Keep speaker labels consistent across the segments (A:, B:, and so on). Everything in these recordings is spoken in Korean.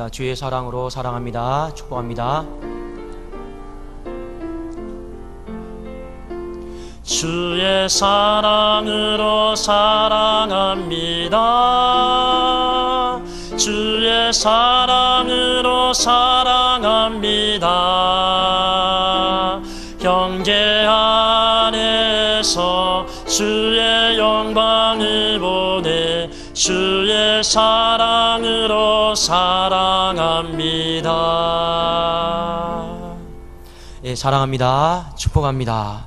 A: 주의 사랑으로 사랑합니다. 축복합니다.
B: 주의 사랑으로 사랑합니다. 주의 사랑으로 사랑합니다. 형제 안에서 주의 영광을 보내 주의 사랑으로 사랑합니다.
A: 예, 사랑합니다. 축복합니다.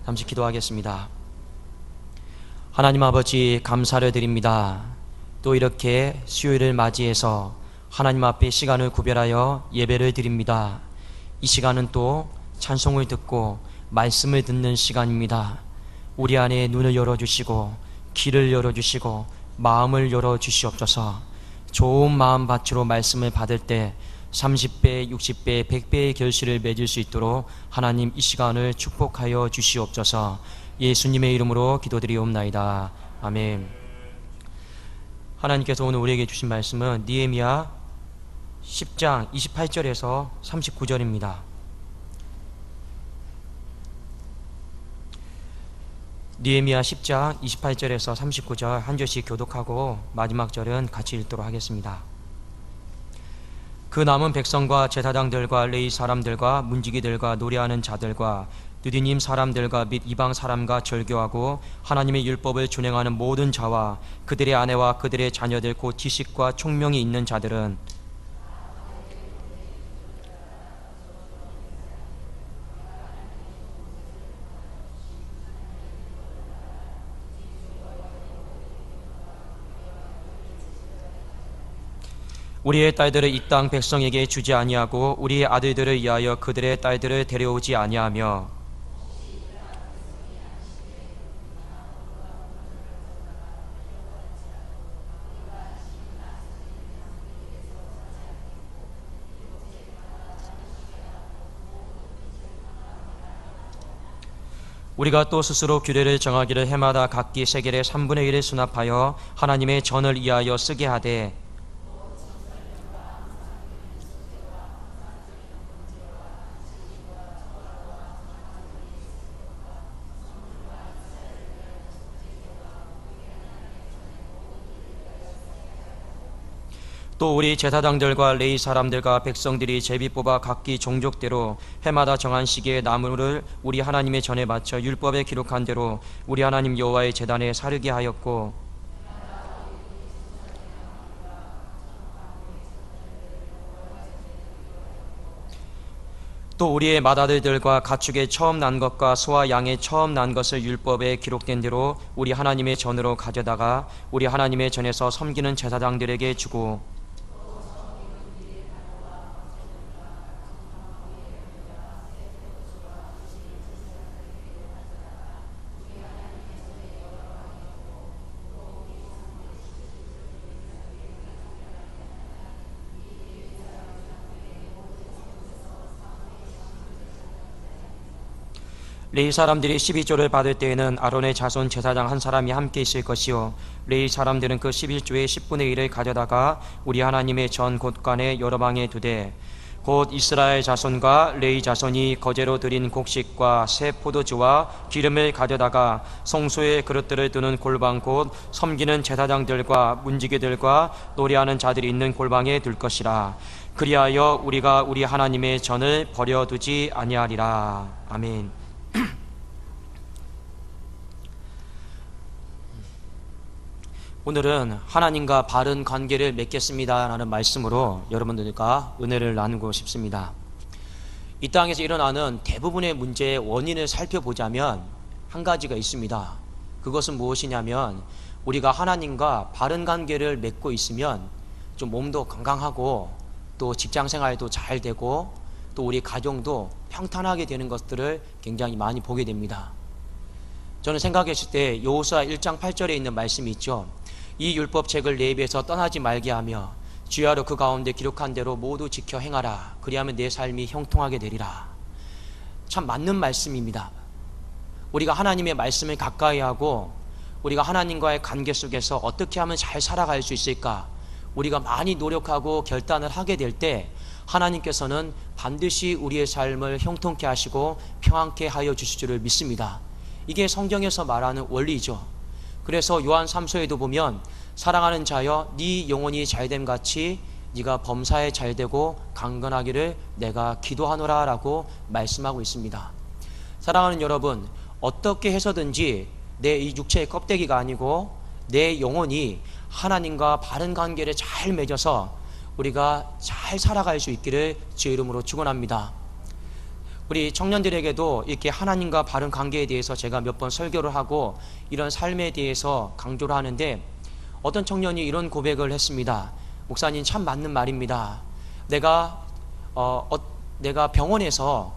A: 잠시 기도하겠습니다. 하나님 아버지, 감사를 드립니다. 또 이렇게 수요일을 맞이해서 하나님 앞에 시간을 구별하여 예배를 드립니다. 이 시간은 또 찬송을 듣고 말씀을 듣는 시간입니다. 우리 안에 눈을 열어주시고 귀를 열어주시고 마음을 열어주시옵소서. 좋은 마음밭으로 말씀을 받을 때 30배, 60배, 100배의 결실을 맺을 수 있도록 하나님 이 시간을 축복하여 주시옵소서. 예수님의 이름으로 기도드리옵나이다. 아멘. 하나님께서 오늘 우리에게 주신 말씀은 느헤미야 10장 28절에서 39절입니다. 느헤미야 10장 28절에서 39절 한 절씩 교독하고 마지막 절은 같이 읽도록 하겠습니다. 그 남은 백성과 제사장들과 레위 사람들과 문지기들과 노래하는 자들과 느디님 사람들과 및 이방 사람과 절교하고 하나님의 율법을 준행하는 모든 자와 그들의 아내와 그들의 자녀들 곧 지식과 총명이 있는 자들은 우리의 딸들을 이 땅 백성에게 주지 아니하고 우리의 아들들을 위하여 그들의 딸들을 데려오지 아니하며 우리가 또 스스로 규례를 정하기를 해마다 각기 세겔의 3분의 1을 수납하여 하나님의 전을 위하여 쓰게 하되 또 우리 제사장들과 레위 사람들과 백성들이 제비 뽑아 각기 종족대로 해마다 정한 시기에 나무를 우리 하나님의 전에 바쳐 율법에 기록한 대로 우리 하나님 여호와의 제단에 사르게 하였고 또 우리의 맏아들들과 가축의 처음 난 것과 소와 양의 처음 난 것을 율법에 기록된 대로 우리 하나님의 전으로 가져다가 우리 하나님의 전에서 섬기는 제사장들에게 주고 레위 사람들이 12조를 받을 때에는 아론의 자손 제사장 한 사람이 함께 있을 것이요 레위 사람들은 그 11조의 10분의 1을 가져다가 우리 하나님의 전 곳간에 여러 방에 두되 곧 이스라엘 자손과 레위 자손이 거제로 드린 곡식과 새 포도주와 기름을 가져다가 성소의 그릇들을 두는 골방 곧 섬기는 제사장들과 문지기들과 노래하는 자들이 있는 골방에 둘 것이라. 그리하여 우리가 우리 하나님의 전을 버려두지 아니하리라. 아멘. 오늘은 하나님과 바른 관계를 맺겠습니다 라는 말씀으로 여러분들과 은혜를 나누고 싶습니다. 이 땅에서 일어나는 대부분의 문제의 원인을 살펴보자면 한 가지가 있습니다. 그것은 무엇이냐면 우리가 하나님과 바른 관계를 맺고 있으면 좀 몸도 건강하고 또 직장생활도 잘 되고 또 우리 가정도 평탄하게 되는 것들을 굉장히 많이 보게 됩니다. 저는 생각했을 때 여호수아 1장 8절에 있는 말씀이 있죠. 이 율법책을 내 입에서 떠나지 말게 하며 주야로 그 가운데 기록한 대로 모두 지켜 행하라. 그리하면 내 삶이 형통하게 되리라. 참 맞는 말씀입니다. 우리가 하나님의 말씀을 가까이 하고 우리가 하나님과의 관계 속에서 어떻게 하면 잘 살아갈 수 있을까? 우리가 많이 노력하고 결단을 하게 될 때 하나님께서는 반드시 우리의 삶을 형통케 하시고 평안케 하여 주실 줄을 믿습니다. 이게 성경에서 말하는 원리죠. 그래서 요한 3서에도 보면 사랑하는 자여 네 영혼이 잘됨 같이 네가 범사에 잘되고 강건하기를 내가 기도하노라 라고 말씀하고 있습니다. 사랑하는 여러분, 어떻게 해서든지 내 이 육체의 껍데기가 아니고 내 영혼이 하나님과 바른 관계를 잘 맺어서 우리가 잘 살아갈 수 있기를 주의 이름으로 축원합니다. 우리 청년들에게도 이렇게 하나님과 바른 관계에 대해서 제가 몇 번 설교를 하고 이런 삶에 대해서 강조를 하는데 어떤 청년이 이런 고백을 했습니다. 목사님, 참 맞는 말입니다. 내가 병원에서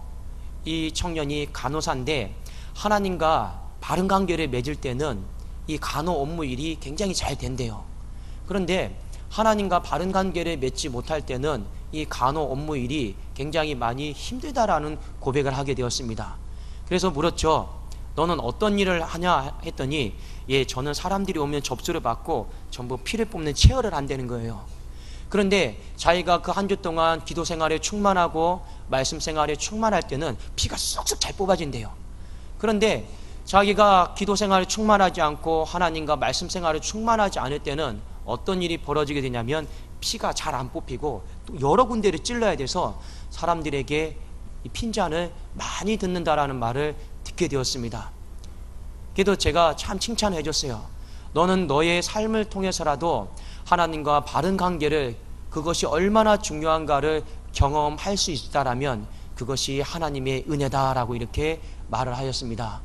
A: 이 청년이 간호사인데 하나님과 바른 관계를 맺을 때는 이 간호 업무 일이 굉장히 잘 된대요. 그런데 하나님과 바른 관계를 맺지 못할 때는 이 간호 업무 일이 굉장히 많이 힘들다라는 고백을 하게 되었습니다. 그래서 물었죠. 너는 어떤 일을 하냐 했더니 저는 사람들이 오면 접수를 받고 전부 피를 뽑는 체열을 한다는 거예요. 그런데 자기가 그 한 주 동안 기도 생활에 충만하고 말씀 생활에 충만할 때는 피가 쏙쏙 잘 뽑아진대요. 그런데 자기가 기도 생활에 충만하지 않고 하나님과 말씀 생활에 충만하지 않을 때는 어떤 일이 벌어지게 되냐면 피가 잘 안 뽑히고 또 여러 군데를 찔러야 돼서 사람들에게 이 핀잔을 많이 듣는다라는 말을 듣게 되었습니다. 그래도 제가 참 칭찬해 줬어요. 너는 너의 삶을 통해서라도 하나님과 바른 관계를 그것이 얼마나 중요한가를 경험할 수 있다라면 그것이 하나님의 은혜다라고 이렇게 말을 하였습니다.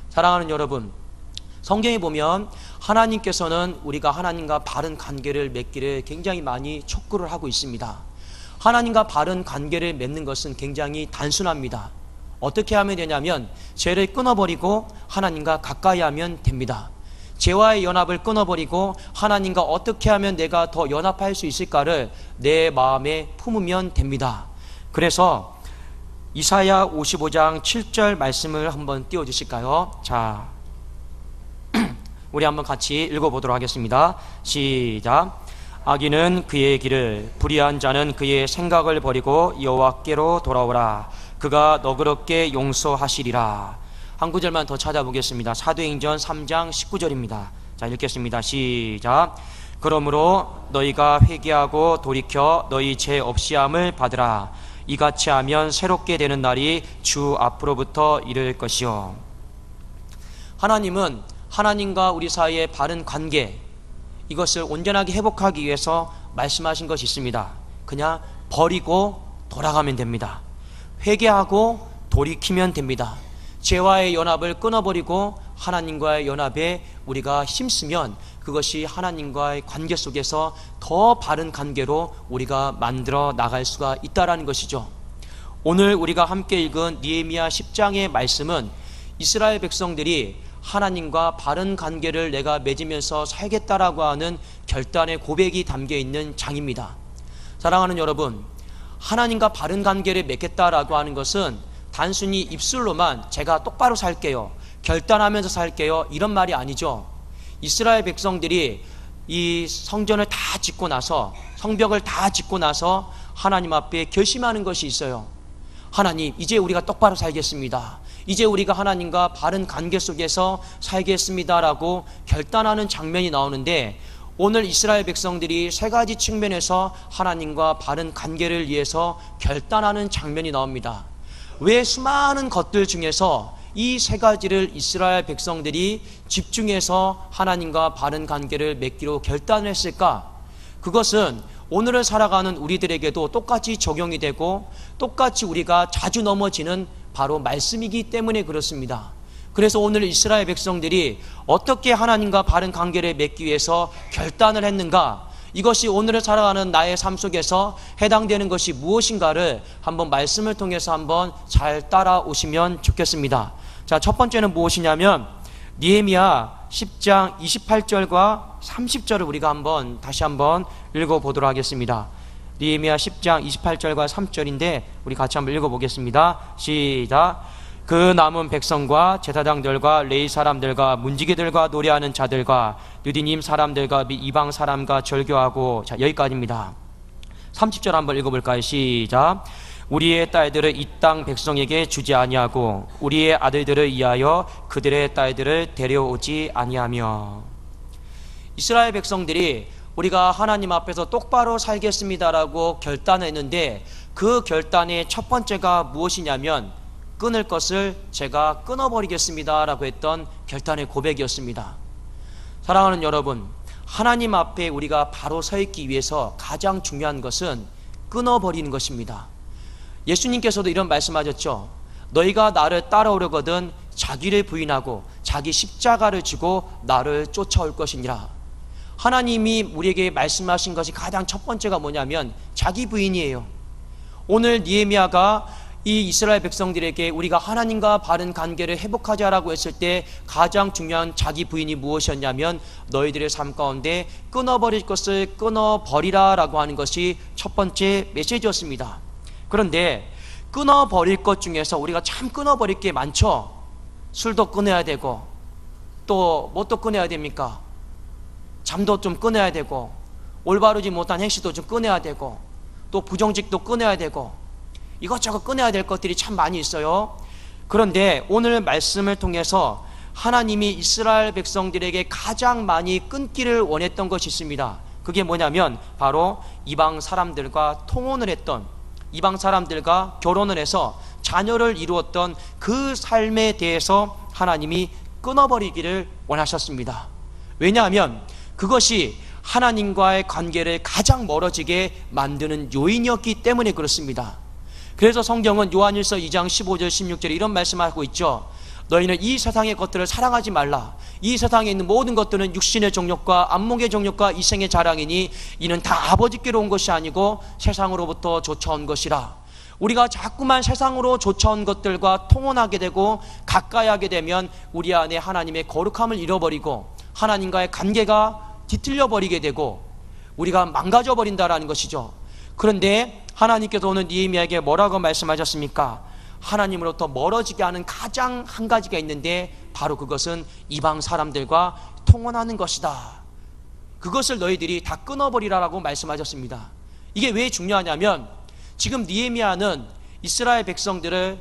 A: 사랑하는 여러분, 성경에 보면 하나님께서는 우리가 하나님과 바른 관계를 맺기를 굉장히 많이 촉구를 하고 있습니다. 하나님과 바른 관계를 맺는 것은 굉장히 단순합니다. 어떻게 하면 되냐면 죄를 끊어버리고 하나님과 가까이 하면 됩니다. 죄와의 연합을 끊어버리고 하나님과 어떻게 하면 내가 더 연합할 수 있을까를 내 마음에 품으면 됩니다. 그래서 이사야 55장 7절 말씀을 한번 띄워주실까요? 자, 우리 한번 같이 읽어보도록 하겠습니다. 시작. 악인은 그의 길을, 불의한 자는 그의 생각을 버리고 여호와께로 돌아오라. 그가 너그럽게 용서하시리라. 한 구절만 더 찾아보겠습니다. 사도행전 3장 19절입니다. 자, 읽겠습니다. 시작. 그러므로 너희가 회개하고 돌이켜 너희 죄 없이함을 받으라. 이같이 하면 새롭게 되는 날이 주 앞으로부터 이를 것이요. 하나님은 하나님과 우리 사이의 바른 관계, 이것을 온전하게 회복하기 위해서 말씀하신 것이 있습니다. 그냥 버리고 돌아가면 됩니다. 회개하고 돌이키면 됩니다. 죄와의 연합을 끊어버리고 하나님과의 연합에 우리가 힘쓰면 그것이 하나님과의 관계 속에서 더 바른 관계로 우리가 만들어 나갈 수가 있다는 것이죠. 오늘 우리가 함께 읽은 느헤미야 10장의 말씀은 이스라엘 백성들이 하나님과 바른 관계를 내가 맺으면서 살겠다라고 하는 결단의 고백이 담겨 있는 장입니다. 사랑하는 여러분, 하나님과 바른 관계를 맺겠다라고 하는 것은 단순히 입술로만 제가 똑바로 살게요, 결단하면서 살게요, 이런 말이 아니죠. 이스라엘 백성들이 이 성전을 다 짓고 나서, 성벽을 다 짓고 나서 하나님 앞에 결심하는 것이 있어요. 하나님, 이제 우리가 똑바로 살겠습니다. 이제 우리가 하나님과 바른 관계 속에서 살겠습니다라고 결단하는 장면이 나오는데, 오늘 이스라엘 백성들이 세 가지 측면에서 하나님과 바른 관계를 위해서 결단하는 장면이 나옵니다. 왜 수많은 것들 중에서 이 세 가지를 이스라엘 백성들이 집중해서 하나님과 바른 관계를 맺기로 결단을 했을까? 그것은 오늘을 살아가는 우리들에게도 똑같이 적용이 되고 똑같이 우리가 자주 넘어지는 바로 말씀이기 때문에 그렇습니다. 그래서 오늘 이스라엘 백성들이 어떻게 하나님과 바른 관계를 맺기 위해서 결단을 했는가, 이것이 오늘을 살아가는 나의 삶 속에서 해당되는 것이 무엇인가를 한번 말씀을 통해서 한번 잘 따라오시면 좋겠습니다. 자, 첫 번째는 무엇이냐면 느헤미야 10장 28절과 30절을 우리가 한번 다시 한번 읽어보도록 하겠습니다. 느헤미야 10장 28절과 3절인데 우리 같이 한번 읽어보겠습니다. 시작. 그 남은 백성과 제사장들과 레위 사람들과 문지기들과 노래하는 자들과 느디님 사람들과 이방 사람과 절교하고. 자, 여기까지입니다. 30절 한번 읽어볼까요? 시작. 우리의 딸들을 이 땅 백성에게 주지 아니하고 우리의 아들들을 위하여 그들의 딸들을 데려오지 아니하며. 이스라엘 백성들이 우리가 하나님 앞에서 똑바로 살겠습니다라고 결단했는데, 그 결단의 첫 번째가 무엇이냐면 끊을 것을 제가 끊어버리겠습니다라고 했던 결단의 고백이었습니다. 사랑하는 여러분, 하나님 앞에 우리가 바로 서 있기 위해서 가장 중요한 것은 끊어버리는 것입니다. 예수님께서도 이런 말씀하셨죠. 너희가 나를 따라오려거든 자기를 부인하고 자기 십자가를 지고 나를 쫓아올 것이니라. 하나님이 우리에게 말씀하신 것이 가장 첫 번째가 뭐냐면 자기 부인이에요. 오늘 느헤미야가 이 이스라엘 백성들에게 우리가 하나님과 바른 관계를 회복하자라고 했을 때 가장 중요한 자기 부인이 무엇이었냐면 너희들의 삶 가운데 끊어버릴 것을 끊어버리라 라고 하는 것이 첫 번째 메시지였습니다. 그런데 끊어버릴 것 중에서 우리가 참 끊어버릴 게 많죠. 술도 끊어야 되고, 또 뭣도 끊어야 됩니까? 잠도 좀 끊어야 되고, 올바르지 못한 행실도 좀 끊어야 되고, 또 부정직도 끊어야 되고, 이것저것 끊어야 될 것들이 참 많이 있어요. 그런데 오늘 말씀을 통해서 하나님이 이스라엘 백성들에게 가장 많이 끊기를 원했던 것이 있습니다. 그게 뭐냐면 바로 이방 사람들과 통혼을 했던, 이방 사람들과 결혼을 해서 자녀를 이루었던 그 삶에 대해서 하나님이 끊어버리기를 원하셨습니다. 왜냐하면 그것이 하나님과의 관계를 가장 멀어지게 만드는 요인이었기 때문에 그렇습니다. 그래서 성경은 요한일서 2장 15절 16절에 이런 말씀하고 있죠. 너희는 이 세상의 것들을 사랑하지 말라. 이 세상에 있는 모든 것들은 육신의 정욕과 안목의 정욕과 이생의 자랑이니 이는 다 아버지께로 온 것이 아니고 세상으로부터 쫓아온 것이라. 우리가 자꾸만 세상으로 쫓아온 것들과 통혼하게 되고 가까이 하게 되면 우리 안에 하나님의 거룩함을 잃어버리고 하나님과의 관계가 뒤틀려 버리게 되고 우리가 망가져 버린다라는 것이죠. 그런데 하나님께서 오늘 느헤미야에게 뭐라고 말씀하셨습니까? 하나님으로부터 멀어지게 하는 가장 한 가지가 있는데 바로 그것은 이방 사람들과 통혼하는 것이다. 그것을 너희들이 다 끊어버리라라고 말씀하셨습니다. 이게 왜 중요하냐면 지금 느헤미야는 이스라엘 백성들을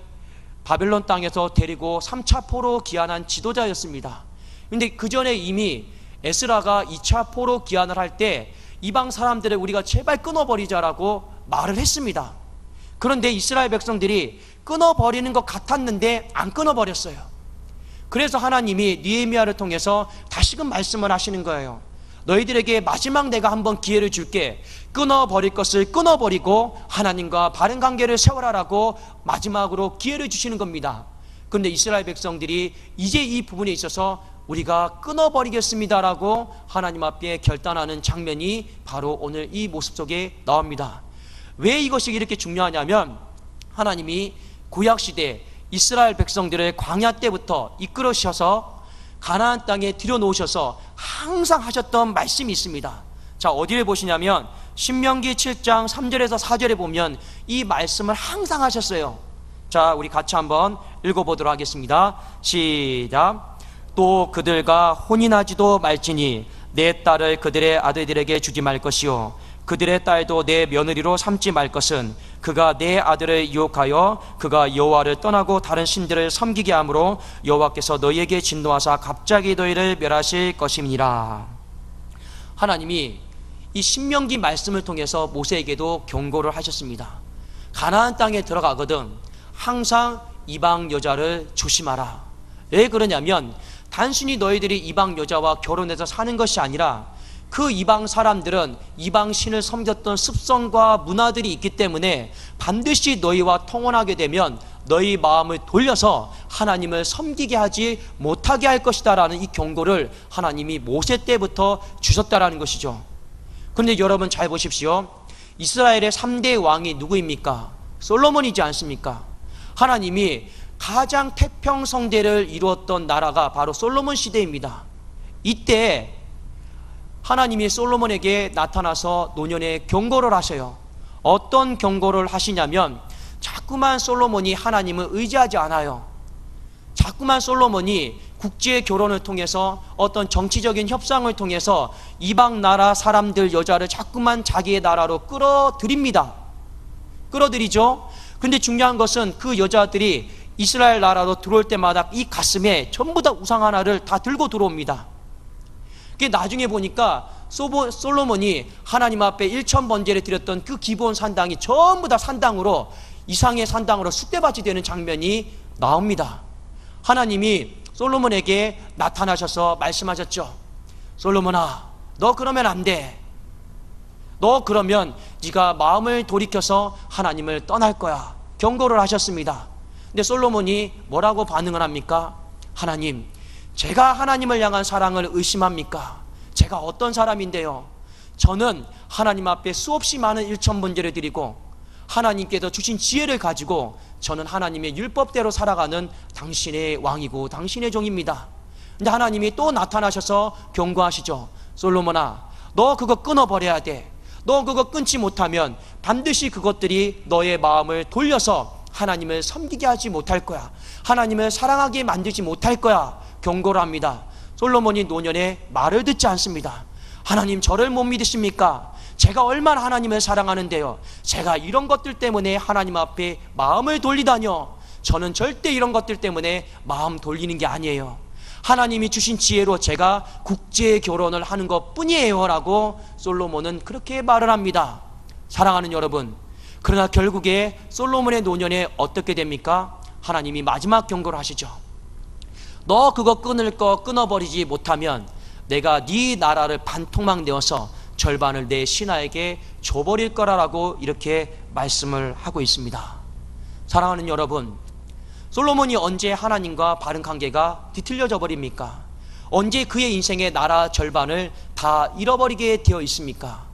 A: 바벨론 땅에서 데리고 3차 포로 귀환한 지도자였습니다. 그런데 그 전에 이미 에스라가 2차 포로 귀환을 할 때 이방 사람들을 우리가 제발 끊어버리자라고 말을 했습니다. 그런데 이스라엘 백성들이 끊어버리는 것 같았는데 안 끊어버렸어요. 그래서 하나님이 느헤미야를 통해서 다시금 말씀을 하시는 거예요. 너희들에게 마지막 내가 한번 기회를 줄게. 끊어버릴 것을 끊어버리고 하나님과 바른 관계를 세워라라고 마지막으로 기회를 주시는 겁니다. 그런데 이스라엘 백성들이 이제 이 부분에 있어서 우리가 끊어버리겠습니다라고 하나님 앞에 결단하는 장면이 바로 오늘 이 모습 속에 나옵니다. 왜 이것이 이렇게 중요하냐면 하나님이 구약시대 이스라엘 백성들을 광야 때부터 이끌으셔서 가나안 땅에 들여놓으셔서 항상 하셨던 말씀이 있습니다. 자, 어디를 보시냐면 신명기 7장 3절에서 4절에 보면 이 말씀을 항상 하셨어요. 자, 우리 같이 한번 읽어보도록 하겠습니다. 시작. 또 그들과 혼인하지도 말지니 내 딸을 그들의 아들들에게 주지 말 것이요 그들의 딸도 내 며느리로 삼지 말 것은 그가 내 아들을 유혹하여 그가 여호와를 떠나고 다른 신들을 섬기게 하므로 여호와께서 너희에게 진노하사 갑자기 너희를 멸하실 것임이니라. 하나님이 이 신명기 말씀을 통해서 모세에게도 경고를 하셨습니다. 가나안 땅에 들어가거든 항상 이방 여자를 조심하라. 왜 그러냐면 단순히 너희들이 이방 여자와 결혼해서 사는 것이 아니라 그 이방 사람들은 이방 신을 섬겼던 습성과 문화들이 있기 때문에 반드시 너희와 통혼하게 되면 너희 마음을 돌려서 하나님을 섬기게 하지 못하게 할 것이다 라는 이 경고를 하나님이 모세 때부터 주셨다라는 것이죠. 그런데 여러분 잘 보십시오. 이스라엘의 3대 왕이 누구입니까? 솔로몬이지 않습니까? 하나님이 가장 태평성대를 이루었던 나라가 바로 솔로몬 시대입니다. 이때 하나님이 솔로몬에게 나타나서 노년에 경고를 하셔요. 어떤 경고를 하시냐면 자꾸만 솔로몬이 하나님을 의지하지 않아요. 자꾸만 솔로몬이 국제 결혼을 통해서 어떤 정치적인 협상을 통해서 이방 나라 사람들 여자를 자꾸만 자기의 나라로 끌어들이죠. 그런데 중요한 것은 그 여자들이 이스라엘 나라로 들어올 때마다 이 가슴에 전부 다 우상 하나를 다 들고 들어옵니다. 그게 나중에 보니까 솔로몬이 하나님 앞에 1000번제를 드렸던 그 기브온 산당이 전부 다 산당으로, 이상의 산당으로 숫대밭이 되는 장면이 나옵니다. 하나님이 솔로몬에게 나타나셔서 말씀하셨죠. 솔로몬아, 너 그러면 안 돼. 너 그러면 네가 마음을 돌이켜서 하나님을 떠날 거야. 경고를 하셨습니다. 근데 솔로몬이 뭐라고 반응을 합니까? 하나님, 제가 하나님을 향한 사랑을 의심합니까? 제가 어떤 사람인데요? 저는 하나님 앞에 수없이 많은 1000번제를 드리고 하나님께서 주신 지혜를 가지고 저는 하나님의 율법대로 살아가는 당신의 왕이고 당신의 종입니다. 근데 하나님이 또 나타나셔서 경고하시죠. 솔로몬아, 너 그거 끊어버려야 돼. 너 그거 끊지 못하면 반드시 그것들이 너의 마음을 돌려서 하나님을 섬기게 하지 못할 거야. 하나님을 사랑하게 만들지 못할 거야. 경고를 합니다. 솔로몬이 노년에 말을 듣지 않습니다. 하나님, 저를 못 믿으십니까? 제가 얼마나 하나님을 사랑하는데요, 제가 이런 것들 때문에 하나님 앞에 마음을 돌리다뇨. 저는 절대 이런 것들 때문에 마음 돌리는 게 아니에요. 하나님이 주신 지혜로 제가 국제 결혼을 하는 것 뿐이에요 라고 솔로몬은 그렇게 말을 합니다. 사랑하는 여러분, 그러나 결국에 솔로몬의 노년에 어떻게 됩니까? 하나님이 마지막 경고를 하시죠. 너 그거 끊어버리지 못하면 내가 네 나라를 반토막 내어서 절반을 내 신하에게 줘버릴 거라고 이렇게 말씀을 하고 있습니다. 사랑하는 여러분, 솔로몬이 언제 하나님과 바른 관계가 뒤틀려져 버립니까? 언제 그의 인생의 나라 절반을 다 잃어버리게 되어 있습니까?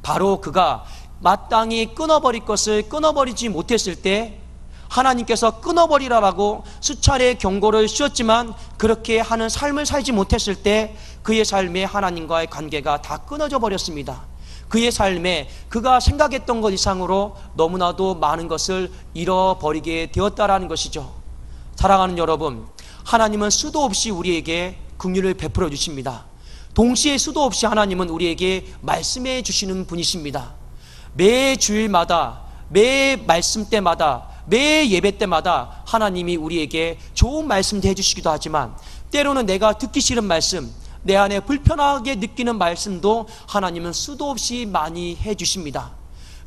A: 바로 그가 마땅히 끊어버릴 것을 끊어버리지 못했을 때, 하나님께서 끊어버리라라고 수차례 경고를 주셨지만 그렇게 하는 삶을 살지 못했을 때 그의 삶에 하나님과의 관계가 다 끊어져 버렸습니다. 그의 삶에 그가 생각했던 것 이상으로 너무나도 많은 것을 잃어버리게 되었다라는 것이죠. 사랑하는 여러분, 하나님은 수도 없이 우리에게 긍휼을 베풀어 주십니다. 동시에 수도 없이 하나님은 우리에게 말씀해 주시는 분이십니다. 매 주일마다, 매 말씀 때마다, 매 예배 때마다 하나님이 우리에게 좋은 말씀도 해주시기도 하지만 때로는 내가 듣기 싫은 말씀, 내 안에 불편하게 느끼는 말씀도 하나님은 수도 없이 많이 해주십니다.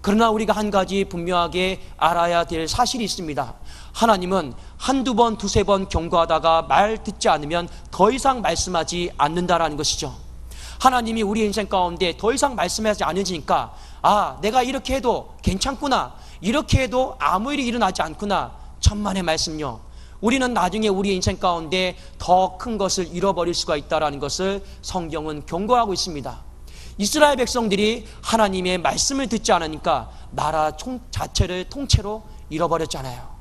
A: 그러나 우리가 한 가지 분명하게 알아야 될 사실이 있습니다. 하나님은 한두 번, 두세 번 경고하다가 말 듣지 않으면 더 이상 말씀하지 않는다라는 것이죠. 하나님이 우리 인생 가운데 더 이상 말씀하지 않으시니까, 아, 내가 이렇게 해도 괜찮구나, 이렇게 해도 아무 일이 일어나지 않구나, 천만의 말씀요, 우리는 나중에 우리 인생 가운데 더 큰 것을 잃어버릴 수가 있다는 것을 성경은 경고하고 있습니다. 이스라엘 백성들이 하나님의 말씀을 듣지 않으니까 나라 자체를 통째로 잃어버렸잖아요.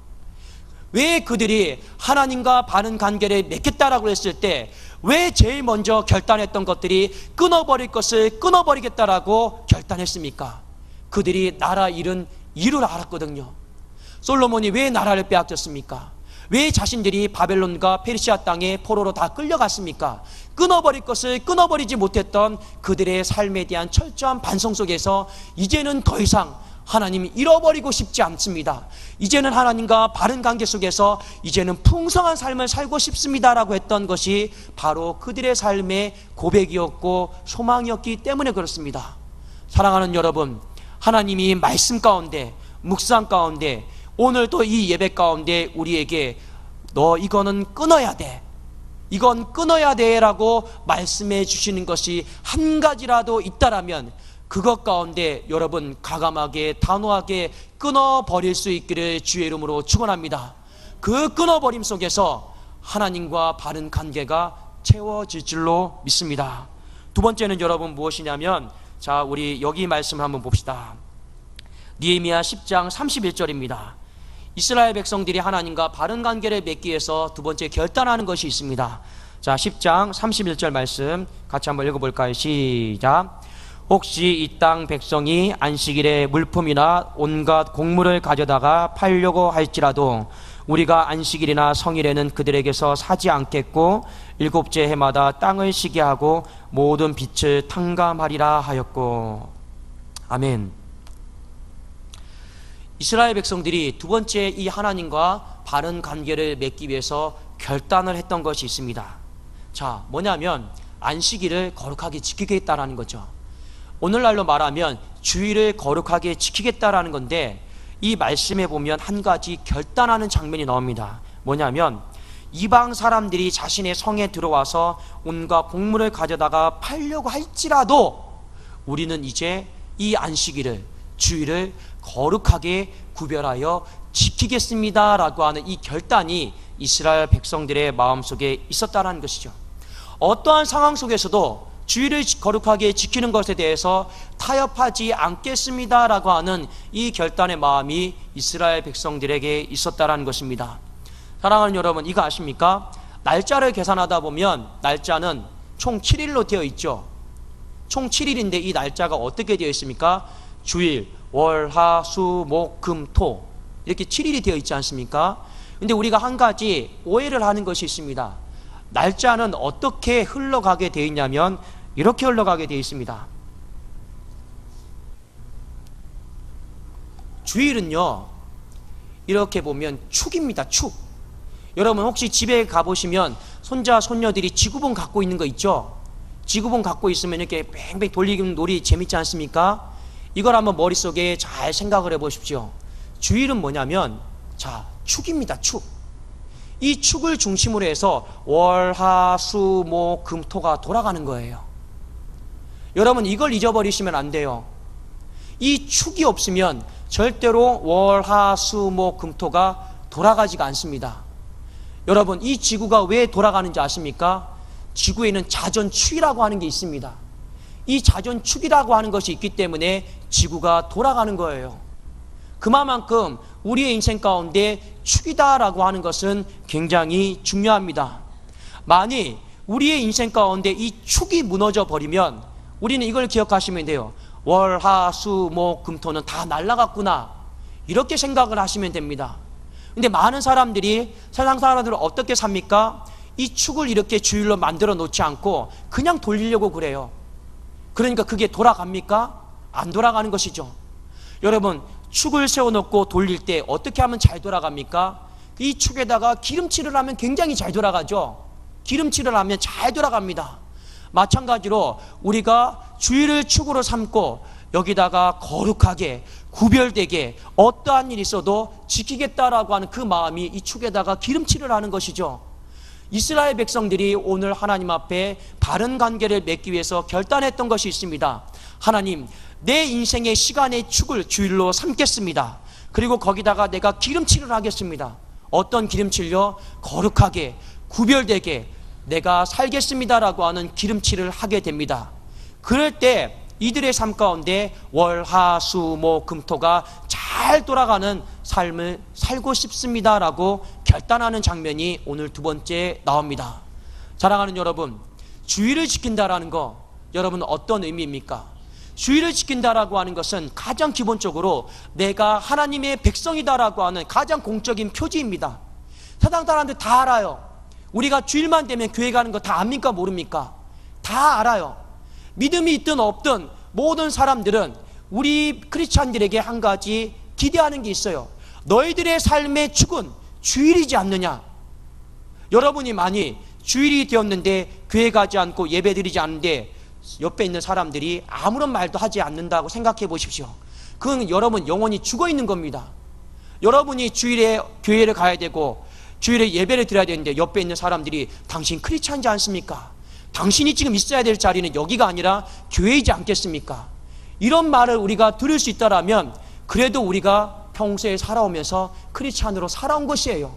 A: 왜 그들이 하나님과 바른 관계를 맺겠다라고 했을 때 왜 제일 먼저 결단했던 것들이 끊어버릴 것을 끊어버리겠다라고 결단했습니까? 그들이 나라 잃은 이유를 알았거든요. 솔로몬이 왜 나라를 빼앗겼습니까? 왜 자신들이 바벨론과 페르시아 땅에 포로로 다 끌려갔습니까? 끊어버릴 것을 끊어버리지 못했던 그들의 삶에 대한 철저한 반성 속에서 이제는 더 이상 하나님이 잃어버리고 싶지 않습니다. 이제는 하나님과 바른 관계 속에서 이제는 풍성한 삶을 살고 싶습니다라고 했던 것이 바로 그들의 삶의 고백이었고 소망이었기 때문에 그렇습니다. 사랑하는 여러분, 하나님이 말씀 가운데, 묵상 가운데, 오늘 또 이 예배 가운데 우리에게 너 이거는 끊어야 돼, 이건 끊어야 돼 라고 말씀해 주시는 것이 한 가지라도 있다라면 그것 가운데 여러분 과감하게 단호하게 끊어버릴 수 있기를 주의 이름으로 축원합니다. 그 끊어버림 속에서 하나님과 바른 관계가 채워질 줄로 믿습니다. 두 번째는 여러분 무엇이냐면, 자, 우리 여기 말씀을 한번 봅시다. 느헤미야 10장 31절입니다. 이스라엘 백성들이 하나님과 바른 관계를 맺기 위해서 두 번째 결단하는 것이 있습니다. 자, 10장 31절 말씀 같이 한번 읽어볼까요? 시작. 혹시 이 땅 백성이 안식일에 물품이나 온갖 곡물을 가져다가 팔려고 할지라도 우리가 안식일이나 성일에는 그들에게서 사지 않겠고 일곱째 해마다 땅을 쉬게 하고 모든 빛을 탕감하리라 하였고. 아멘. 이스라엘 백성들이 두 번째 이 하나님과 바른 관계를 맺기 위해서 결단을 했던 것이 있습니다. 자, 뭐냐면 안식일을 거룩하게 지키겠다라는 거죠. 오늘날로 말하면 주일을 거룩하게 지키겠다라는 건데, 이 말씀에 보면 한 가지 결단하는 장면이 나옵니다. 뭐냐면 이방 사람들이 자신의 성에 들어와서 온갖 곡물을 가져다가 팔려고 할지라도 우리는 이제 이 안식일을, 주일을 거룩하게 구별하여 지키겠습니다 라고 하는 이 결단이 이스라엘 백성들의 마음속에 있었다는 것이죠. 어떠한 상황 속에서도 주일을 거룩하게 지키는 것에 대해서 타협하지 않겠습니다 라고 하는 이 결단의 마음이 이스라엘 백성들에게 있었다는 것입니다. 사랑하는 여러분, 이거 아십니까? 날짜를 계산하다 보면 날짜는 총 7일로 되어 있죠. 총 7일인데 이 날짜가 어떻게 되어 있습니까? 주일, 월, 화, 수, 목, 금, 토, 이렇게 7일이 되어 있지 않습니까? 근데 우리가 한 가지 오해를 하는 것이 있습니다. 날짜는 어떻게 흘러가게 되어 있냐면 이렇게 흘러가게 되어 있습니다. 주일은요, 이렇게 보면 축입니다. 축. 여러분 혹시 집에 가보시면 손자 손녀들이 지구본 갖고 있는 거 있죠? 지구본 갖고 있으면 이렇게 뺑뺑 돌리는 놀이 재밌지 않습니까? 이걸 한번 머릿속에 잘 생각을 해보십시오. 주일은 뭐냐면, 자, 축입니다. 축. 이 축을 중심으로 해서 월, 화, 수, 목, 금, 토가 돌아가는 거예요. 여러분 이걸 잊어버리시면 안 돼요. 이 축이 없으면 절대로 월, 화, 수, 목, 금, 토가 돌아가지가 않습니다. 여러분 이 지구가 왜 돌아가는지 아십니까? 지구에는 자전축이라고 하는 게 있습니다. 이 자전축이라고 하는 것이 있기 때문에 지구가 돌아가는 거예요. 그만큼 우리의 인생 가운데 축이다라고 하는 것은 굉장히 중요합니다. 만일 우리의 인생 가운데 이 축이 무너져 버리면 우리는 이걸 기억하시면 돼요. 월, 화, 수, 목, 금, 토는 다 날아갔구나, 이렇게 생각을 하시면 됩니다. 근데 많은 사람들이, 세상 사람들은 어떻게 삽니까? 이 축을 이렇게 주일로 만들어 놓지 않고 그냥 돌리려고 그래요. 그러니까 그게 돌아갑니까? 안 돌아가는 것이죠. 여러분 축을 세워놓고 돌릴 때 어떻게 하면 잘 돌아갑니까? 이 축에다가 기름칠을 하면 굉장히 잘 돌아가죠. 기름칠을 하면 잘 돌아갑니다. 마찬가지로 우리가 주일을 축으로 삼고 여기다가 거룩하게 구별되게 어떠한 일이 있어도 지키겠다라고 하는 그 마음이 이 축에다가 기름칠을 하는 것이죠. 이스라엘 백성들이 오늘 하나님 앞에 바른 관계를 맺기 위해서 결단했던 것이 있습니다. 하나님, 내 인생의 시간의 축을 주일로 삼겠습니다. 그리고 거기다가 내가 기름칠을 하겠습니다. 어떤 기름칠요? 거룩하게 구별되게 내가 살겠습니다라고 하는 기름칠을 하게 됩니다. 그럴 때 이들의 삶 가운데 월, 화, 수, 목, 금, 토가 잘 돌아가는 삶을 살고 싶습니다라고 결단하는 장면이 오늘 두 번째 나옵니다. 사랑하는 여러분, 주일을 지킨다라는 거, 여러분 어떤 의미입니까? 주일을 지킨다라고 하는 것은 가장 기본적으로 내가 하나님의 백성이다라고 하는 가장 공적인 표지입니다. 세상 사람들 다 알아요. 우리가 주일만 되면 교회 가는 거 다 압니까 모릅니까? 다 알아요. 믿음이 있든 없든 모든 사람들은 우리 크리스찬들에게 한 가지 기대하는 게 있어요. 너희들의 삶의 축은 주일이지 않느냐? 여러분이 만일 주일이 되었는데 교회 가지 않고 예배 드리지 않는데 옆에 있는 사람들이 아무런 말도 하지 않는다고 생각해 보십시오. 그건 여러분 영혼이 죽어 있는 겁니다. 여러분이 주일에 교회를 가야 되고 주일에 예배를 드려야 되는데 옆에 있는 사람들이 당신 크리스찬이지 않습니까? 당신이 지금 있어야 될 자리는 여기가 아니라 교회이지 않겠습니까? 이런 말을 우리가 들을 수 있다라면 그래도 우리가 평소에 살아오면서 크리스찬으로 살아온 것이에요.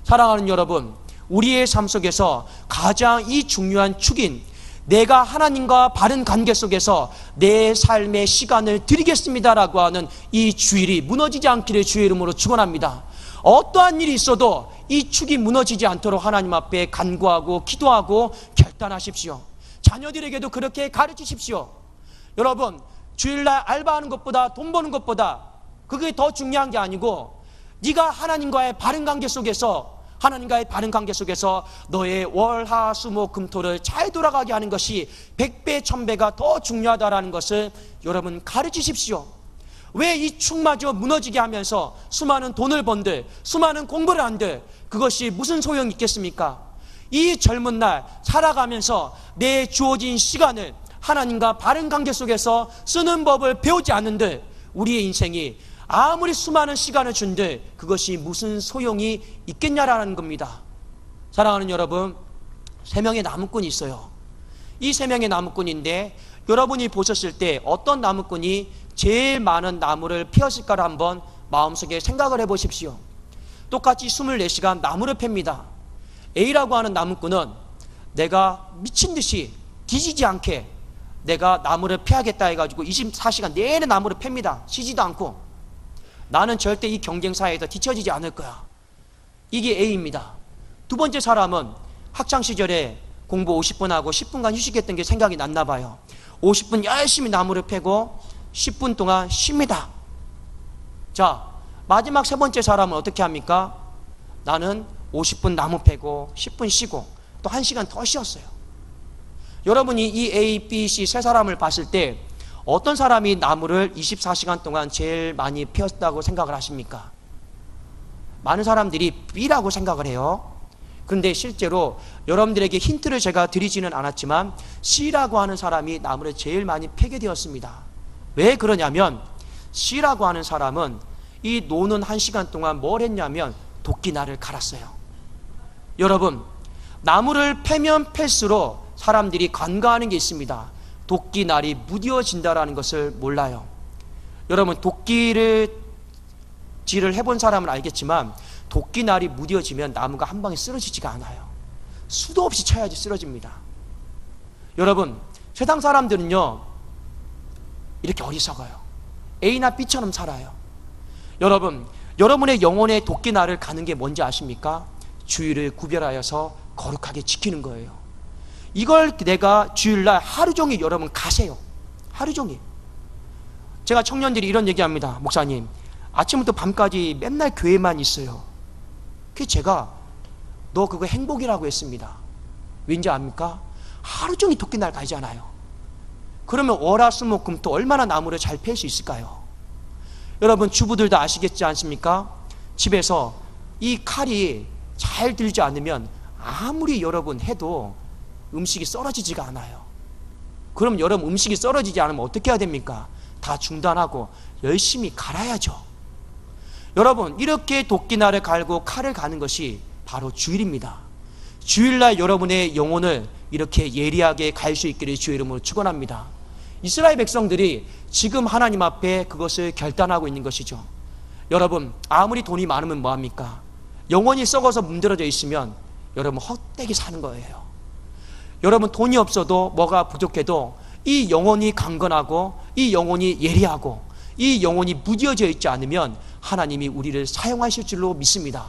A: 사랑하는 여러분, 우리의 삶 속에서 가장 이 중요한 축인 내가 하나님과 바른 관계 속에서 내 삶의 시간을 드리겠습니다라고 하는 이 주일이 무너지지 않기를 주의 이름으로 축원합니다. 어떠한 일이 있어도 이 축이 무너지지 않도록 하나님 앞에 간구하고 기도하고 결단하십시오. 자녀들에게도 그렇게 가르치십시오. 여러분, 주일날 알바하는 것보다 돈 버는 것보다 그게 더 중요한 게 아니고 네가 하나님과의 바른 관계 속에서 너의 월, 화, 수, 목, 금토를 잘 돌아가게 하는 것이 100배, 1000배가 더 중요하다는 것을 여러분 가르치십시오. 왜 이 축마저 무너지게 하면서 수많은 돈을 번들, 수많은 공부를 한들 그것이 무슨 소용이 있겠습니까? 이 젊은 날 살아가면서 내 주어진 시간을 하나님과 바른 관계 속에서 쓰는 법을 배우지 않는들 우리의 인생이 아무리 수많은 시간을 준들 그것이 무슨 소용이 있겠냐라는 겁니다. 사랑하는 여러분, 3명의 나무꾼이 있어요. 이 3명의 나무꾼인데 여러분이 보셨을 때 어떤 나무꾼이 제일 많은 나무를 피웠을까를 한번 마음속에 생각을 해보십시오. 똑같이 24시간 나무를 팹니다. A라고 하는 나무꾼은 내가 미친듯이 뒤지지 않게 내가 나무를 패야겠다 해가지고 24시간 내내 나무를 팹니다. 쉬지도 않고. 나는 절대 이 경쟁사회에서 뒤처지지 않을 거야. 이게 A입니다. 두 번째 사람은 학창시절에 공부 50분 하고 10분간 휴식했던 게 생각이 났나 봐요. 50분 열심히 나무를 패고 10분 동안 쉽니다. 자, 마지막 세 번째 사람은 어떻게 합니까? 나는 50분 나무 패고 10분 쉬고 또 1시간 더 쉬었어요. 여러분이 이 A, B, C 세 사람을 봤을 때 어떤 사람이 나무를 24시간 동안 제일 많이 피웠다고 생각을 하십니까? 많은 사람들이 B라고 생각을 해요. 그런데 실제로 여러분들에게 힌트를 제가 드리지는 않았지만 C라고 하는 사람이 나무를 제일 많이 패게 되었습니다. 왜 그러냐면 C라고 하는 사람은 이 노는 1시간 동안 뭘 했냐면 도끼날을 갈았어요. 여러분, 나무를 패면 팰수록 사람들이 간과하는 게 있습니다. 도끼날이 무뎌진다라는 것을 몰라요. 여러분, 도끼질을 해본 사람은 알겠지만 도끼날이 무뎌지면 나무가 한 방에 쓰러지지가 않아요. 수도 없이 쳐야지 쓰러집니다. 여러분, 세상 사람들은요 이렇게 어리석어요. A나 B처럼 살아요. 여러분, 여러분의 영혼의 도끼날을 가는 게 뭔지 아십니까? 주의를 구별하여서 거룩하게 지키는 거예요. 이걸 내가 주일날 하루 종일 여러분 가세요. 하루 종일. 제가 청년들이 이런 얘기합니다. 목사님, 아침부터 밤까지 맨날 교회만 있어요. 그래서 제가 너 그거 행복이라고 했습니다. 왠지 압니까? 하루 종일 도끼날 가잖아요. 그러면 월화수목금토 얼마나 나무를 잘 팰 수 있을까요? 여러분, 주부들도 아시겠지 않습니까? 집에서 이 칼이 잘 들지 않으면 아무리 여러분 해도 음식이 썰어지지가 않아요. 그럼 여러분, 음식이 썰어지지 않으면 어떻게 해야 됩니까? 다 중단하고 열심히 갈아야죠. 여러분, 이렇게 도끼날을 갈고 칼을 가는 것이 바로 주일입니다. 주일날 여러분의 영혼을 이렇게 예리하게 갈 수 있기를 주의 이름으로 축원합니다. 이스라엘 백성들이 지금 하나님 앞에 그것을 결단하고 있는 것이죠. 여러분, 아무리 돈이 많으면 뭐합니까? 영혼이 썩어서 문드러져 있으면 여러분 헛되게 사는 거예요. 여러분, 돈이 없어도 뭐가 부족해도 이 영혼이 강건하고 이 영혼이 예리하고 이 영혼이 무뎌져 있지 않으면 하나님이 우리를 사용하실 줄로 믿습니다.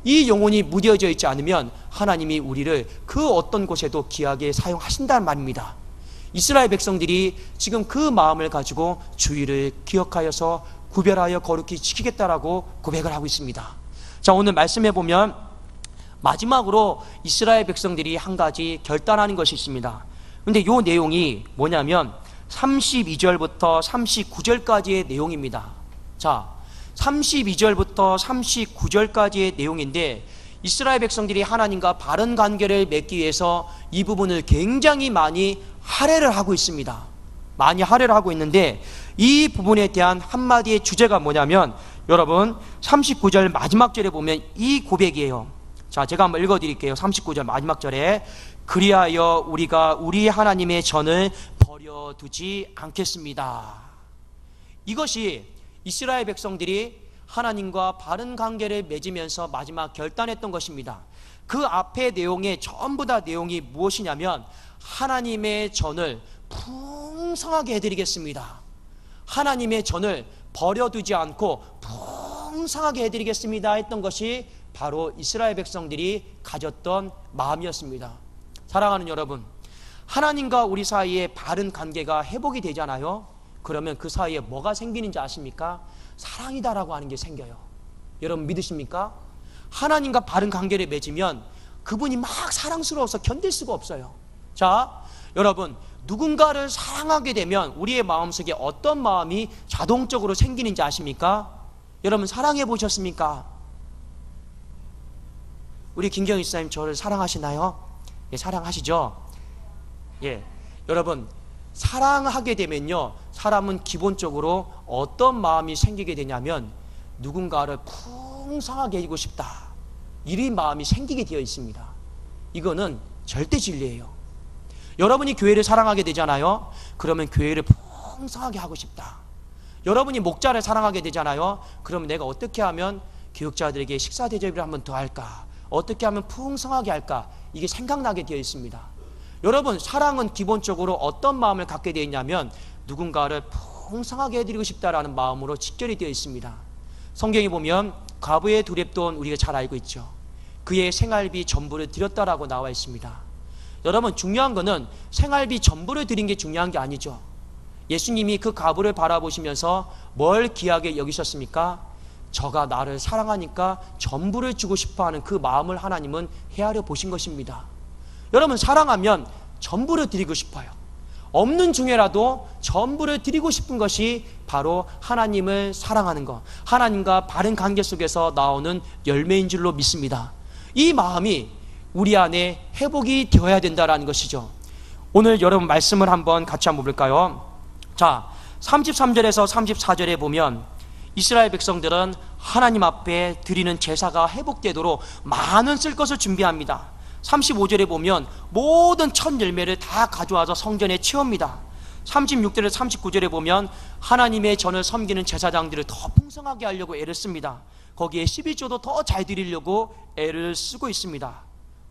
A: 이 영혼이 무뎌져 있지 않으면 하나님이 우리를 그 어떤 곳에도 귀하게 사용하신다는 말입니다. 이스라엘 백성들이 지금 그 마음을 가지고 주의를 기억하여서 구별하여 거룩히 지키겠다라고 고백을 하고 있습니다. 자, 오늘 말씀해 보면 마지막으로 이스라엘 백성들이 한 가지 결단하는 것이 있습니다. 근데 이 내용이 뭐냐면 32절부터 39절까지의 내용입니다. 자, 32절부터 39절까지의 내용인데 이스라엘 백성들이 하나님과 바른 관계를 맺기 위해서 이 부분을 굉장히 많이 할애를 하고 있습니다. 많이 할애를 하고 있는데 이 부분에 대한 한마디의 주제가 뭐냐면 여러분 39절 마지막 절에 보면 이 고백이에요. 자, 제가 한번 읽어드릴게요. 39절 마지막 절에 그리하여 우리가 우리 하나님의 전을 버려두지 않겠습니다. 이것이 이스라엘 백성들이 하나님과 바른 관계를 맺으면서 마지막 결단했던 것입니다. 그 앞의 내용에 전부 다 내용이 무엇이냐면 하나님의 전을 풍성하게 해드리겠습니다. 하나님의 전을 버려두지 않고 풍성하게 해드리겠습니다 했던 것이 바로 이스라엘 백성들이 가졌던 마음이었습니다. 사랑하는 여러분, 하나님과 우리 사이에 바른 관계가 회복이 되잖아요. 그러면 그 사이에 뭐가 생기는지 아십니까? 사랑이다라고 하는 게 생겨요. 여러분 믿으십니까? 하나님과 바른 관계를 맺으면 그분이 막 사랑스러워서 견딜 수가 없어요. 자, 여러분, 누군가를 사랑하게 되면 우리의 마음속에 어떤 마음이 자동적으로 생기는지 아십니까? 여러분 사랑해 보셨습니까? 우리 김경희 집사님 저를 사랑하시나요? 예, 사랑하시죠? 예, 여러분 사랑하게 되면요, 사람은 기본적으로 어떤 마음이 생기게 되냐면 누군가를 풍성하게 해주고 싶다, 이 마음이 생기게 되어 있습니다. 이거는 절대 진리예요. 여러분이 교회를 사랑하게 되잖아요. 그러면 교회를 풍성하게 하고 싶다. 여러분이 목자를 사랑하게 되잖아요. 그러면 내가 어떻게 하면 교육자들에게 식사 대접을 한 번 더 할까, 어떻게 하면 풍성하게 할까, 이게 생각나게 되어 있습니다. 여러분 사랑은 기본적으로 어떤 마음을 갖게 되어 있냐면 누군가를 풍성하게 해드리고 싶다라는 마음으로 직결이 되어 있습니다. 성경에 보면 과부의 두렙돈 우리가 잘 알고 있죠. 그의 생활비 전부를 드렸다라고 나와 있습니다. 여러분 중요한 거는 생활비 전부를 드린 게 중요한 게 아니죠. 예수님이 그 과부를 바라보시면서 뭘 귀하게 여기셨습니까? 저가 나를 사랑하니까 전부를 주고 싶어하는 그 마음을 하나님은 헤아려 보신 것입니다. 여러분 사랑하면 전부를 드리고 싶어요. 없는 중에라도 전부를 드리고 싶은 것이 바로 하나님을 사랑하는 것, 하나님과 바른 관계 속에서 나오는 열매인 줄로 믿습니다. 이 마음이 우리 안에 회복이 되어야 된다는 것이죠. 오늘 여러분 말씀을 같이 한번 볼까요? 자, 33절에서 34절에 보면 이스라엘 백성들은 하나님 앞에 드리는 제사가 회복되도록 많은 쓸 것을 준비합니다. 35절에 보면 모든 첫 열매를 다 가져와서 성전에 채웁니다. 36절에서 39절에 보면 하나님의 전을 섬기는 제사장들을 더 풍성하게 하려고 애를 씁니다. 거기에 11조도 더 잘 드리려고 애를 쓰고 있습니다.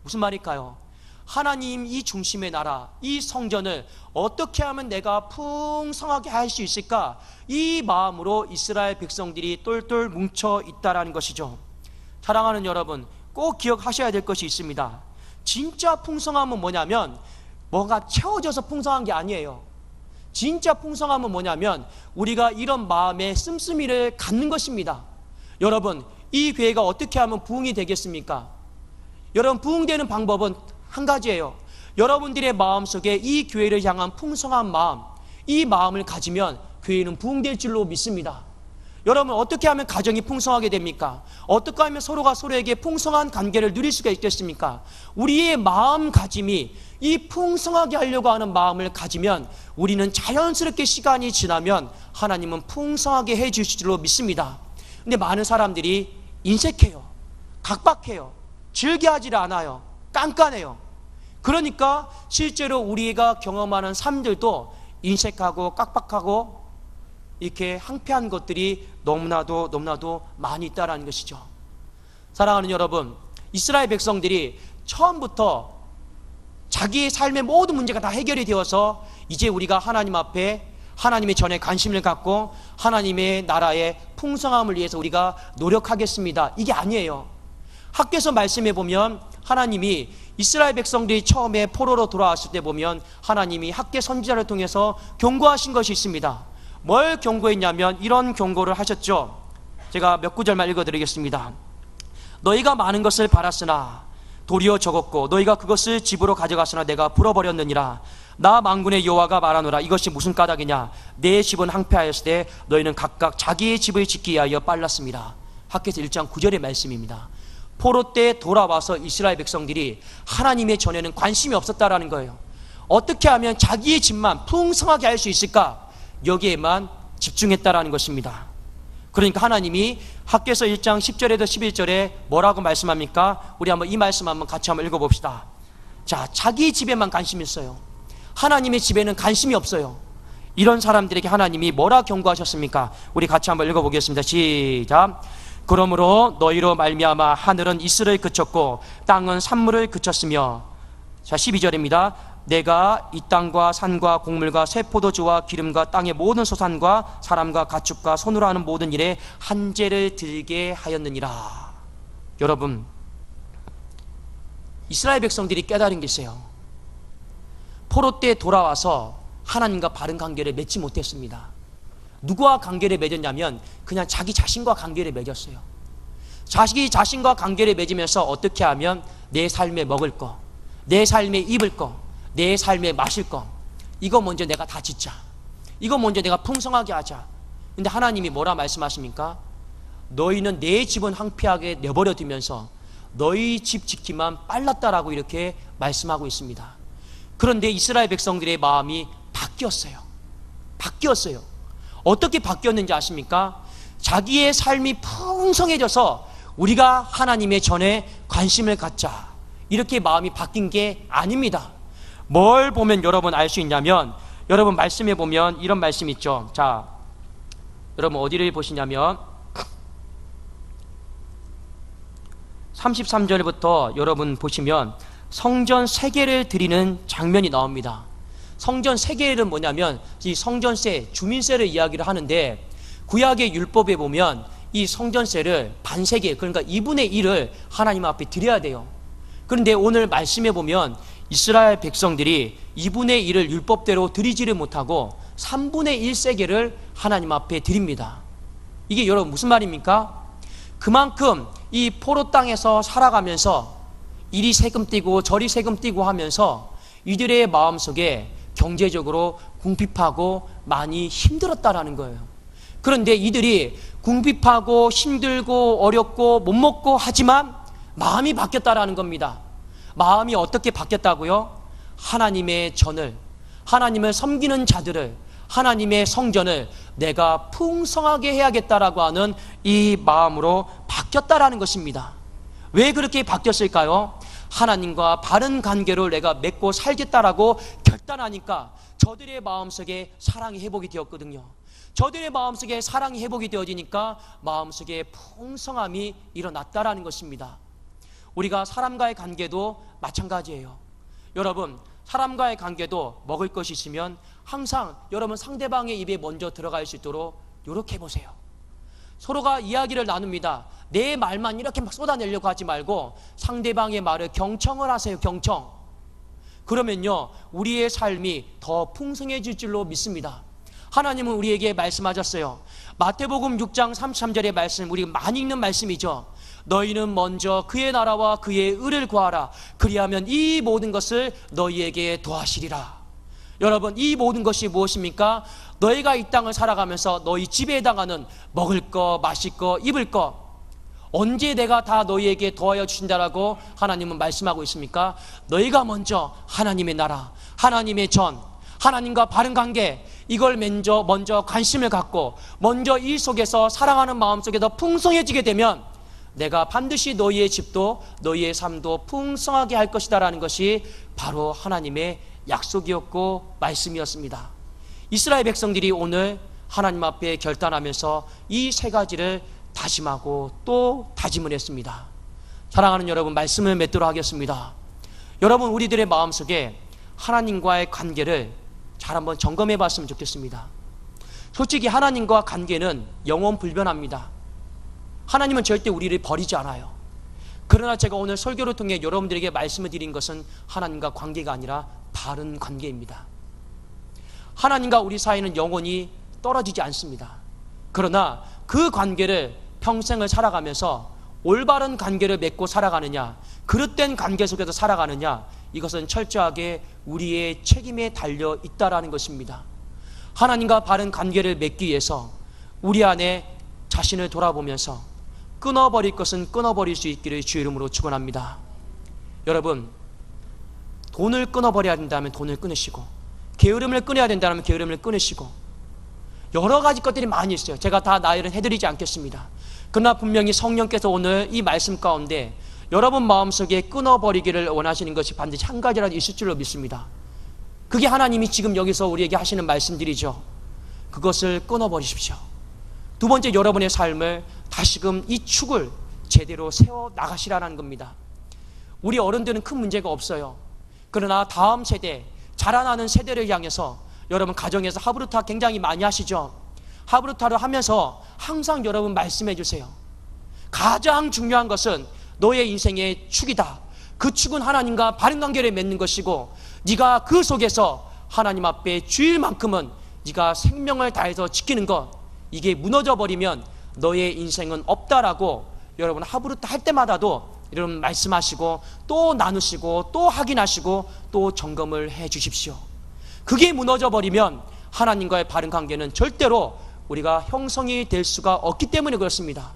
A: 무슨 말일까요? 하나님 이 중심의 나라, 이 성전을 어떻게 하면 내가 풍성하게 할 수 있을까? 이 마음으로 이스라엘 백성들이 똘똘 뭉쳐 있다라는 것이죠. 사랑하는 여러분, 꼭 기억하셔야 될 것이 있습니다. 진짜 풍성함은 뭐냐면 뭐가 채워져서 풍성한 게 아니에요. 진짜 풍성함은 뭐냐면 우리가 이런 마음의 씀씀이를 갖는 것입니다. 여러분, 이 교회가 어떻게 하면 부흥이 되겠습니까? 여러분 부흥되는 방법은 한 가지예요. 여러분들의 마음속에 이 교회를 향한 풍성한 마음, 이 마음을 가지면 교회는 부흥될 줄로 믿습니다. 여러분 어떻게 하면 가정이 풍성하게 됩니까? 어떻게 하면 서로가 서로에게 풍성한 관계를 누릴 수가 있겠습니까? 우리의 마음가짐이 이 풍성하게 하려고 하는 마음을 가지면 우리는 자연스럽게 시간이 지나면 하나님은 풍성하게 해 주실 줄로 믿습니다. 근데 많은 사람들이 인색해요, 각박해요, 즐겨하지 않아요, 깐깐해요. 그러니까 실제로 우리가 경험하는 삶들도 인색하고 깍박하고 이렇게 항폐한 것들이 너무나도 많이 있다는 것이죠. 사랑하는 여러분, 이스라엘 백성들이 처음부터 자기의 삶의 모든 문제가 다 해결이 되어서 이제 우리가 하나님 앞에 하나님의 전에 관심을 갖고 하나님의 나라의 풍성함을 위해서 우리가 노력하겠습니다, 이게 아니에요. 학개서 말씀에 보면 하나님이 이스라엘 백성들이 처음에 포로로 돌아왔을 때 보면 하나님이 학개 선지자를 통해서 경고하신 것이 있습니다. 뭘 경고했냐면 이런 경고를 하셨죠. 제가 몇 구절만 읽어드리겠습니다. 너희가 많은 것을 바랐으나 도리어 적었고 너희가 그것을 집으로 가져갔으나 내가 불어버렸느니라. 나 만군의 여호와가 말하노라. 이것이 무슨 까닭이냐? 내 집은 항폐하였을 때 너희는 각각 자기의 집을 짓기 위하여 빨랐습니다. 학개서 1장 9절의 말씀입니다. 포로 때 돌아와서 이스라엘 백성들이 하나님의 전에는 관심이 없었다라는 거예요. 어떻게 하면 자기의 집만 풍성하게 할 수 있을까? 여기에만 집중했다라는 것입니다. 그러니까 하나님이 학개서 1장 10절에서 11절에 뭐라고 말씀합니까? 우리 한번 이 말씀 한번 같이 한번 읽어봅시다. 자, 자기 집에만 관심이 있어요. 하나님의 집에는 관심이 없어요. 이런 사람들에게 하나님이 뭐라 경고하셨습니까? 우리 같이 한번 읽어보겠습니다. 시작. 그러므로 너희로 말미암아 하늘은 이슬을 그쳤고 땅은 산물을 그쳤으며, 자 12절입니다. 내가 이 땅과 산과 곡물과 새 포도주와 기름과 땅의 모든 소산과 사람과 가축과 손으로 하는 모든 일에 한죄를 들게 하였느니라. 여러분, 이스라엘 백성들이 깨달은 게 있어요. 포로 때 돌아와서 하나님과 바른 관계를 맺지 못했습니다. 누구와 관계를 맺었냐면 그냥 자기 자신과 관계를 맺었어요. 자식이 자신과 관계를 맺으면서 어떻게 하면 내 삶에 먹을 거, 내 삶에 입을 거, 내 삶에 마실 거, 이거 먼저 내가 다 짓자. 이거 먼저 내가 풍성하게 하자. 근데 하나님이 뭐라 말씀하십니까? 너희는 내 집은 황폐하게 내버려 두면서 너희 집 짓기만 빨랐다라고 이렇게 말씀하고 있습니다. 그런데 이스라엘 백성들의 마음이 바뀌었어요. 어떻게 바뀌었는지 아십니까? 자기의 삶이 풍성해져서 우리가 하나님의 전에 관심을 갖자, 이렇게 마음이 바뀐 게 아닙니다. 뭘 보면 여러분 알 수 있냐면, 여러분 말씀에 보면 이런 말씀 있죠. 자, 여러분 어디를 보시냐면 33절부터 여러분 보시면 성전 세개를 드리는 장면이 나옵니다. 성전 세개는 뭐냐면 이 성전세, 주민세를 이야기를 하는데, 구약의 율법에 보면 이 성전세를 반세개, 그러니까 2분의 1을 하나님 앞에 드려야 돼요. 그런데 오늘 말씀에 보면 이스라엘 백성들이 2분의 1을 율법대로 드리지를 못하고 3분의 1세계를 하나님 앞에 드립니다. 이게 여러분 무슨 말입니까? 그만큼 이 포로 땅에서 살아가면서 이리 세금 떼고 저리 세금 떼고 하면서 이들의 마음속에 경제적으로 궁핍하고 많이 힘들었다라는 거예요. 그런데 이들이 궁핍하고 힘들고 어렵고 못 먹고 하지만 마음이 바뀌었다라는 겁니다. 마음이 어떻게 바뀌었다고요? 하나님의 전을, 하나님을 섬기는 자들을, 하나님의 성전을 내가 풍성하게 해야겠다라고 하는 이 마음으로 바뀌었다라는 것입니다. 왜 그렇게 바뀌었을까요? 하나님과 바른 관계를 내가 맺고 살겠다라고 결단하니까 저들의 마음속에 사랑이 회복이 되었거든요. 저들의 마음속에 사랑이 회복이 되어지니까 마음속에 풍성함이 일어났다라는 것입니다. 우리가 사람과의 관계도 마찬가지예요. 여러분, 사람과의 관계도 먹을 것이 있으면 항상 여러분 상대방의 입에 먼저 들어갈 수 있도록 노력해 보세요. 서로가 이야기를 나눕니다. 내 말만 이렇게 막 쏟아내려고 하지 말고 상대방의 말을 경청을 하세요. 경청. 그러면요, 우리의 삶이 더 풍성해질 줄로 믿습니다. 하나님은 우리에게 말씀하셨어요. 마태복음 6장 33절의 말씀, 우리가 많이 읽는 말씀이죠. 너희는 먼저 그의 나라와 그의 의를 구하라. 그리하면 이 모든 것을 너희에게 더하시리라. 여러분, 이 모든 것이 무엇입니까? 너희가 이 땅을 살아가면서 너희 집에 해당하는 먹을 거, 마실 거, 입을 거, 언제 내가 다 너희에게 더하여 주신다라고 하나님은 말씀하고 있습니까? 너희가 먼저 하나님의 나라, 하나님의 전, 하나님과 바른 관계, 이걸 먼저 관심을 갖고 먼저 이 속에서 사랑하는 마음 속에 더 풍성해지게 되면 내가 반드시 너희의 집도 너희의 삶도 풍성하게 할 것이다라는 것이 바로 하나님의 약속이었고 말씀이었습니다. 이스라엘 백성들이 오늘 하나님 앞에 결단하면서 이 세 가지를 다짐하고 또 다짐을 했습니다. 사랑하는 여러분, 말씀을 맺도록 하겠습니다. 여러분, 우리들의 마음속에 하나님과의 관계를 잘 한번 점검해 봤으면 좋겠습니다. 솔직히 하나님과 관계는 영원 불변합니다. 하나님은 절대 우리를 버리지 않아요. 그러나 제가 오늘 설교를 통해 여러분들에게 말씀을 드린 것은 하나님과 관계가 아니라 바른 관계입니다. 하나님과 우리 사이는 영원히 떨어지지 않습니다. 그러나 그 관계를 평생을 살아가면서 올바른 관계를 맺고 살아가느냐, 그릇된 관계 속에서 살아가느냐, 이것은 철저하게 우리의 책임에 달려 있다라는 것입니다. 하나님과 바른 관계를 맺기 위해서 우리 안에 자신을 돌아보면서 끊어버릴 것은 끊어버릴 수 있기를 주의 이름으로 축원합니다. 여러분, 돈을 끊어버려야 된다면 돈을 끊으시고, 게으름을 끊어야 된다면 게으름을 끊으시고, 여러 가지 것들이 많이 있어요. 제가 다 나열은 해드리지 않겠습니다. 그러나 분명히 성령께서 오늘 이 말씀 가운데 여러분 마음속에 끊어버리기를 원하시는 것이 반드시 한 가지라도 있을 줄로 믿습니다. 그게 하나님이 지금 여기서 우리에게 하시는 말씀들이죠. 그것을 끊어버리십시오. 두 번째, 여러분의 삶을 다시금 이 축을 제대로 세워 나가시라는 겁니다. 우리 어른들은 큰 문제가 없어요. 그러나 다음 세대, 자라나는 세대를 향해서 여러분 가정에서 하브루타 굉장히 많이 하시죠. 하브루타를 하면서 항상 여러분 말씀해 주세요. 가장 중요한 것은 너의 인생의 축이다. 그 축은 하나님과 바른 관계를 맺는 것이고, 네가 그 속에서 하나님 앞에 주일만큼은 네가 생명을 다해서 지키는 것, 이게 무너져 버리면 너의 인생은 없다라고 여러분 하부르트 할 때마다도 여러분 말씀하시고 또 나누시고 또 확인하시고 또 점검을 해 주십시오. 그게 무너져 버리면 하나님과의 바른 관계는 절대로 우리가 형성이 될 수가 없기 때문에 그렇습니다.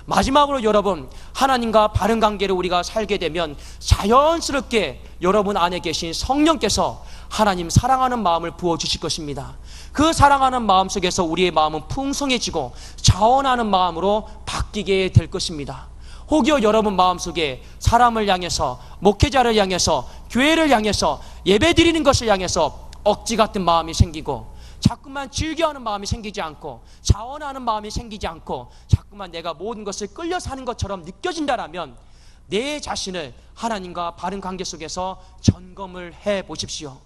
A: 마지막으로 여러분, 하나님과 바른 관계를 우리가 살게 되면 자연스럽게 여러분 안에 계신 성령께서 하나님 사랑하는 마음을 부어주실 것입니다. 그 사랑하는 마음 속에서 우리의 마음은 풍성해지고 자원하는 마음으로 바뀌게 될 것입니다. 혹여 여러분 마음속에 사람을 향해서, 목회자를 향해서, 교회를 향해서, 예배드리는 것을 향해서 억지 같은 마음이 생기고 자꾸만 즐겨하는 마음이 생기지 않고 자원하는 마음이 생기지 않고 자꾸만 내가 모든 것을 끌려 사는 것처럼 느껴진다라면 내 자신을 하나님과 바른 관계 속에서 점검을 해 보십시오.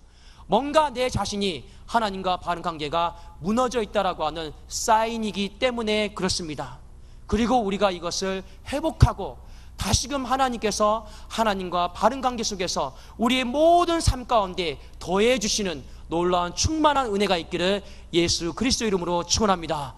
A: 뭔가 내 자신이 하나님과 바른 관계가 무너져 있다라고 하는 사인이기 때문에 그렇습니다. 그리고 우리가 이것을 회복하고 다시금 하나님께서 하나님과 바른 관계 속에서 우리의 모든 삶 가운데 더해 주시는 놀라운 충만한 은혜가 있기를 예수 그리스도 이름으로 축원합니다.